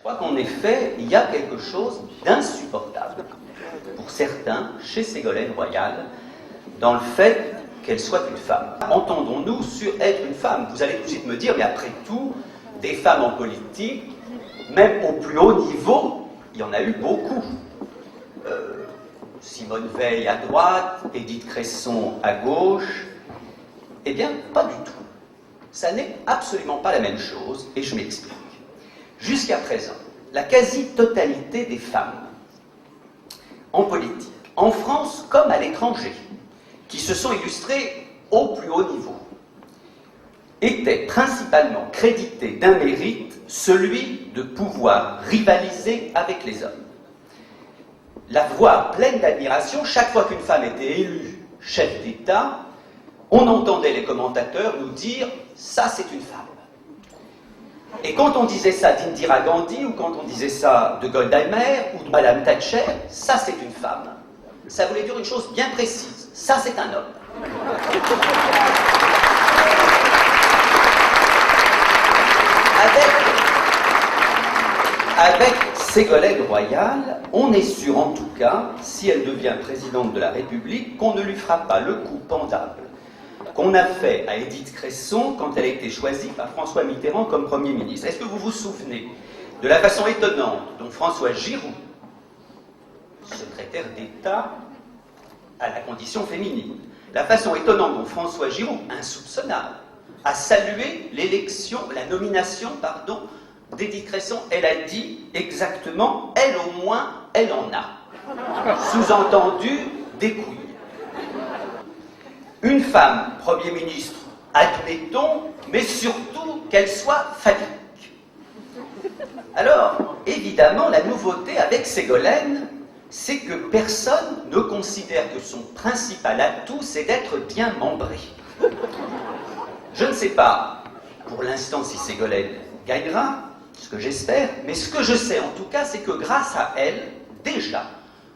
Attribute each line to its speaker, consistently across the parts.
Speaker 1: crois qu'en effet, il y a quelque chose d'insupportable, pour certains, chez Ségolène Royal, dans le fait qu'elle soit une femme. Entendons-nous sur être une femme? Vous allez tout de suite me dire, mais après tout, des femmes en politique, même au plus haut niveau, il y en a eu beaucoup. Simone Veil à droite, Édith Cresson à gauche. Eh bien, pas du tout. Ça n'est absolument pas la même chose, et je m'explique. Jusqu'à présent, la quasi-totalité des femmes en politique, en France comme à l'étranger, qui se sont illustrées au plus haut niveau, étaient principalement créditées d'un mérite, celui de pouvoir rivaliser avec les hommes. La voir pleine d'admiration, chaque fois qu'une femme était élue chef d'État, on entendait les commentateurs nous dire « ça c'est une femme ». Et quand on disait ça d'Indira Gandhi, ou quand on disait ça de Golda Meir, ou de Madame Thatcher, ça c'est une femme. Ça voulait dire une chose bien précise, ça c'est un homme. Avec Ségolène Royal, on est sûr en tout cas, si elle devient présidente de la République, qu'on ne lui fera pas le coup pendable qu'on a fait à Édith Cresson quand elle a été choisie par François Mitterrand comme Premier ministre. Est-ce que vous vous souvenez de la façon étonnante dont François Giroud, secrétaire d'État à la condition féminine, la façon étonnante dont François Giroud, insoupçonnable, a salué l'élection, la nomination, d'Édith Cresson? Elle a dit exactement, elle au moins, elle en a. Sous-entendu, des couilles. Une femme Premier ministre, admettons, mais surtout qu'elle soit phallique. Alors, évidemment, la nouveauté avec Ségolène, c'est que personne ne considère que son principal atout, c'est d'être bien membré. Je ne sais pas, pour l'instant, si Ségolène gagnera, ce que j'espère, mais ce que je sais en tout cas, c'est que grâce à elle, déjà,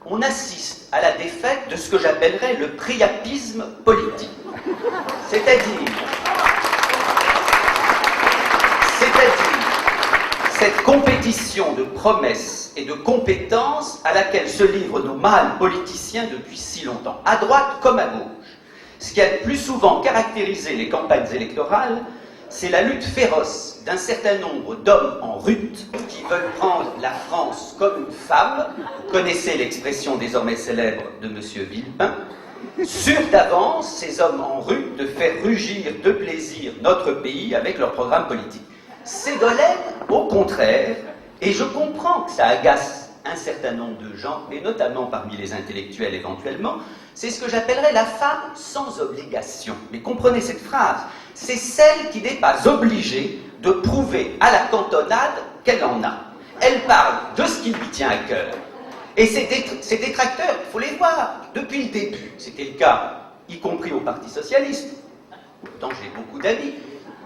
Speaker 1: on assiste à la défaite de ce que j'appellerais le priapisme politique. C'est-à-dire cette compétition de promesses et de compétences à laquelle se livrent nos mâles politiciens depuis si longtemps, à droite comme à gauche. Ce qui a le plus souvent caractérisé les campagnes électorales, c'est la lutte féroce d'un certain nombre d'hommes en rut qui veulent prendre la France comme une femme. Vous connaissez l'expression désormais célèbre de M. Villepin. Sûrs d'avance, ces hommes en rut, de faire rugir de plaisir notre pays avec leur programme politique. Ségolène, au contraire, et je comprends que ça agace un certain nombre de gens, et notamment parmi les intellectuels éventuellement, c'est ce que j'appellerais la femme sans obligation. Mais comprenez cette phrase, c'est celle qui n'est pas obligée de prouver à la cantonade qu'elle en a. Elle parle de ce qui lui tient à cœur. Et ces détracteurs, il faut les voir, depuis le début, c'était le cas, y compris au Parti Socialiste, pourtant j'ai beaucoup d'amis,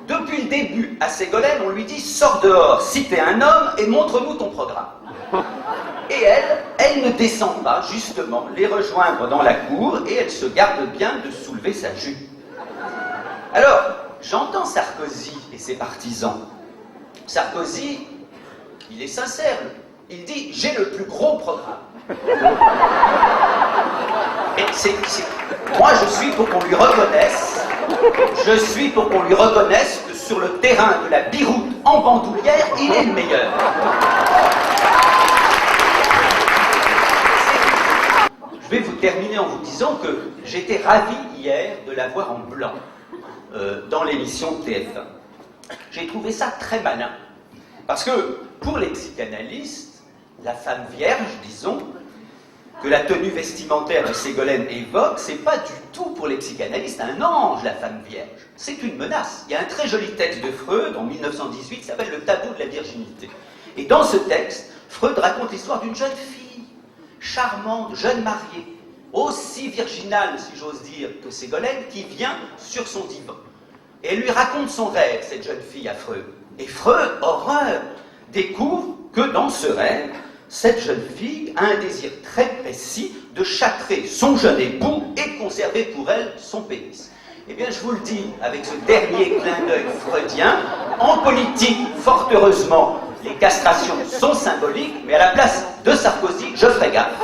Speaker 1: depuis le début, à Ségolène, on lui dit « sors dehors, si t'es un homme, et montre-nous ton programme ». Et elle ne descend pas, justement, les rejoindre dans la cour, et elle se garde bien de soulever sa jupe. Alors, j'entends Sarkozy et ses partisans. Sarkozy, il est sincère. Il dit, j'ai le plus gros programme. Et moi, je suis pour qu'on lui reconnaisse, que sur le terrain de la biroute en bandoulière, il est le meilleur. Je vais vous terminer en vous disant que j'étais ravi hier de la voir en blanc dans l'émission de TF1. J'ai trouvé ça très malin. Parce que pour les psychanalystes, la femme vierge, disons, que la tenue vestimentaire de Ségolène évoque, c'est pas du tout pour les psychanalystes un ange, la femme vierge. C'est une menace. Il y a un très joli texte de Freud, en 1918, qui s'appelle « Le tabou de la virginité ». Et dans ce texte, Freud raconte l'histoire d'une jeune fille, charmante, jeune mariée, aussi virginale, si j'ose dire, que Ségolène, qui vient sur son divan. Et elle lui raconte son rêve, cette jeune fille, à Freud. Et Freud, horreur, découvre que dans ce rêve, cette jeune fille a un désir très précis de châtrer son jeune époux et de conserver pour elle son pénis. Eh bien, je vous le dis, avec ce dernier clin d'œil freudien, en politique, fort heureusement, Les castrations sont symboliques, mais à la place de Sarkozy, je ferai gaffe.